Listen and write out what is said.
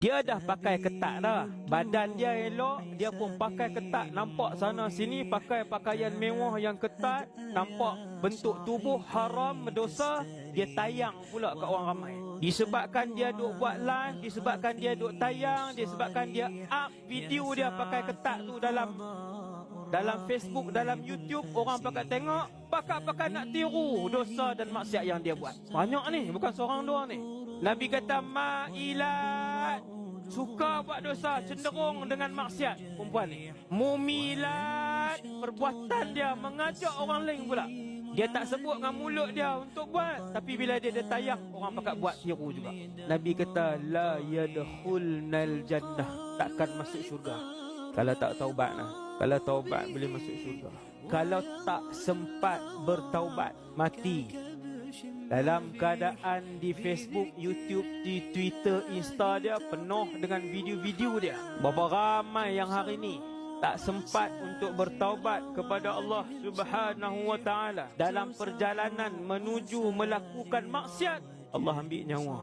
Dia dah pakai ketat dah. Badan dia elok, dia pun pakai ketat. Nampak sana sini pakai pakaian mewah yang ketat. Nampak bentuk tubuh haram, berdosa. Dia tayang pula kat orang ramai. Disebabkan dia duk buat live, disebabkan dia duk tayang, disebabkan dia up video dia pakai ketat tu dalam Facebook, dalam YouTube. Orang pakai tengok, pakai nak tiru dosa dan maksiat yang dia buat. Banyak ni, bukan seorang dua ni. Nabi kata ma'ilat, suka buat dosa, cenderung dengan maksiat perempuan ni. Mumilat, perbuatan dia mengajak orang lain pula. Dia tak sebut dengan mulut dia untuk buat, tapi bila dia tayang, orang pakat buat tiru juga. Nabi kata la yadkhulnal jannah, takkan masuk syurga kalau tak taubat lah. Kalau taubat boleh masuk syurga. Kalau tak sempat bertaubat, mati dalam keadaan di Facebook, YouTube, di Twitter, Insta dia penuh dengan video-video dia. Berapa ramai yang hari ni tak sempat untuk bertaubat kepada Allah Subhanahu wa ta'ala. Dalam perjalanan menuju melakukan maksiat, Allah ambil nyawa.